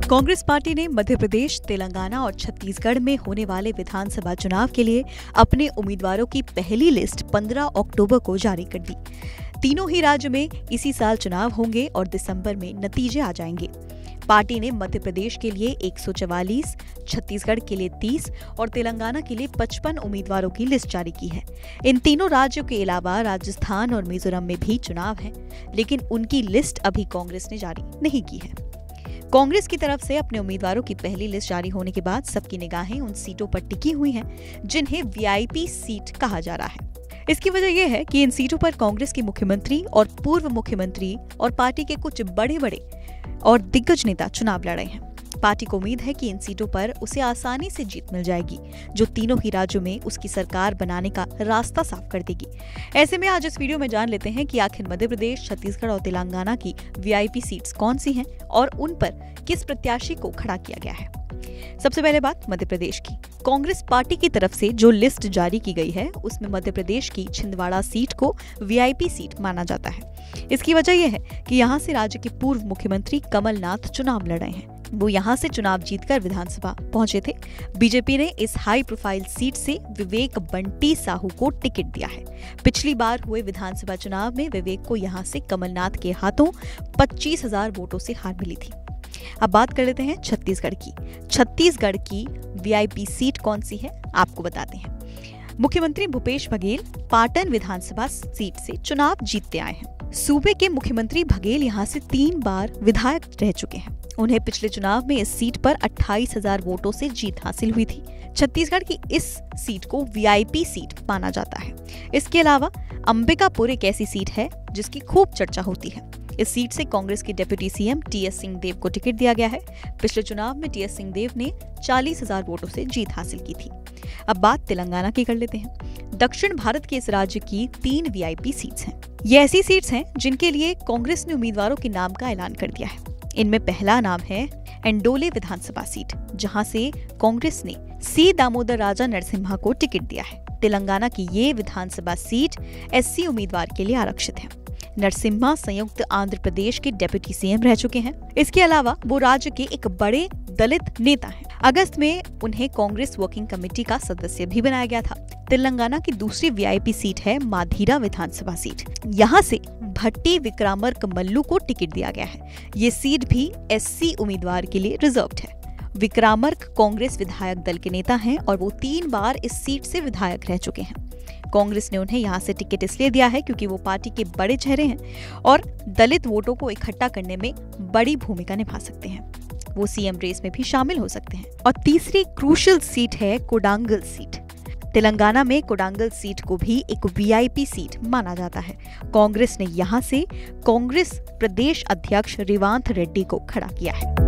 Congress party ने मध्य प्रदेश, तेलंगाना और छत्तीसगढ़ में होने वाले विधानसभा चुनाव के लिए अपने उम्मीदवारों की पहली लिस्ट 15 अक्टूबर को जारी कर दी। तीनों ही राज्य में इसी साल चुनाव होंगे और दिसंबर में नतीजे आ जाएंगे। पार्टी ने मध्य प्रदेश के लिए 144, छत्तीसगढ़ के लिए 30 और तेलंगाना के लिए 55 उम्मीदवारों की लिस्ट जारी की है। इन तीनों राज्यों के अलावा राजस्थान और मिजोरम में भी चुनाव है, लेकिन उनकी लिस्ट अभी कांग्रेस ने जारी नहीं की है। कांग्रेस की तरफ से अपने उम्मीदवारों की पहली लिस्ट जारी होने के बाद सबकी निगाहें उन सीटों पर टिकी हुई हैं जिन्हें वीआईपी सीट कहा जा रहा है। इसकी वजह यह है कि इन सीटों पर कांग्रेस के मुख्यमंत्री और पूर्व मुख्यमंत्री और पार्टी के कुछ बड़े और दिग्गज नेता चुनाव लड़ रहे हैं। पार्टी को उम्मीद है कि इन सीटों पर उसे आसानी से जीत मिल जाएगी, जो तीनों ही राज्यों में उसकी सरकार बनाने का रास्ता साफ कर देगी। ऐसे में आज इस वीडियो में जान लेते हैं कि आखिर मध्य प्रदेश, छत्तीसगढ़ और तेलंगाना की वीआईपी सीट्स कौन सी हैं और उन पर किस प्रत्याशी को खड़ा किया गया है। सबसे पहले बात मध्य प्रदेश की। कांग्रेस पार्टी की तरफ से जो लिस्ट जारी की गई है उसमें मध्य प्रदेश की छिंदवाड़ा सीट को वीआईपी सीट माना जाता है। इसकी वजह यह है कि यहाँ से राज्य के पूर्व मुख्यमंत्री कमलनाथ चुनाव लड़ रहे हैं। वो यहाँ से चुनाव जीतकर विधानसभा पहुंचे थे। बीजेपी ने इस हाई प्रोफाइल सीट से विवेक बंटी साहू को टिकट दिया है। पिछली बार हुए विधानसभा चुनाव में विवेक को यहाँ से कमलनाथ के हाथों 25,000 वोटों से हार मिली थी। अब बात कर लेते हैं छत्तीसगढ़ की। छत्तीसगढ़ की वीआईपी सीट कौन सी है, आपको बताते हैं। मुख्यमंत्री भूपेश बघेल पाटन विधानसभा सीट से चुनाव जीतते आए हैं। सूबे के मुख्यमंत्री बघेल यहाँ से 3 बार विधायक रह चुके हैं। उन्हें पिछले चुनाव में इस सीट पर 28,000 वोटों से जीत हासिल हुई थी। छत्तीसगढ़ की इस सीट को वीआईपी सीट माना जाता है। इसके अलावा अंबिकापुर एक ऐसी सीट है जिसकी खूब चर्चा होती है। इस सीट से कांग्रेस के डिप्टी सीएम टीएस सिंहदेव को टिकट दिया गया है। पिछले चुनाव में टीएस सिंहदेव ने 40,000 वोटों से जीत हासिल की थी। अब बात तेलंगाना की कर लेते हैं। दक्षिण भारत के इस राज्य की 3 वीआईपी सीट्स हैं। ये ऐसी सीट्स हैं जिनके लिए कांग्रेस ने उम्मीदवारों के नाम का ऐलान कर दिया है। इनमें पहला नाम है एंडोले विधानसभा सीट, जहां से कांग्रेस ने सी दामोदर राजा नरसिम्हा को टिकट दिया है। तेलंगाना की ये विधानसभा सीट एससी उम्मीदवार के लिए आरक्षित है। नरसिम्हा संयुक्त आंध्र प्रदेश के डिप्टी सीएम रह चुके हैं। इसके अलावा वो राज्य के एक बड़े दलित नेता हैं। अगस्त में उन्हें कांग्रेस वर्किंग कमेटी का सदस्य भी बनाया गया था। तेलंगाना की दूसरी वीआईपी सीट है माधीरा विधानसभा सीट। यहाँ से भट्टी विक्रमार्क मल्लू को टिकट दिया गया है। ये सीट भी एससी उम्मीदवार के लिए रिजर्व्ड है। विक्रमार्क कांग्रेस विधायक दल के नेता हैं और वो 3 बार इस सीट से विधायक रह चुके हैं। कांग्रेस ने उन्हें यहाँ से टिकट इसलिए दिया है क्योंकि वो पार्टी के बड़े चेहरे हैं और दलित वोटों को इकट्ठा करने में बड़ी भूमिका निभा सकते हैं। वो सीएम रेस में भी शामिल हो सकते हैं। और तीसरी क्रूशियल सीट है कोडांगल सीट। तेलंगाना में कोडांगल सीट को भी एक वीआईपी सीट माना जाता है। कांग्रेस ने यहाँ से कांग्रेस प्रदेश अध्यक्ष रेवंत रेड्डी को खड़ा किया है।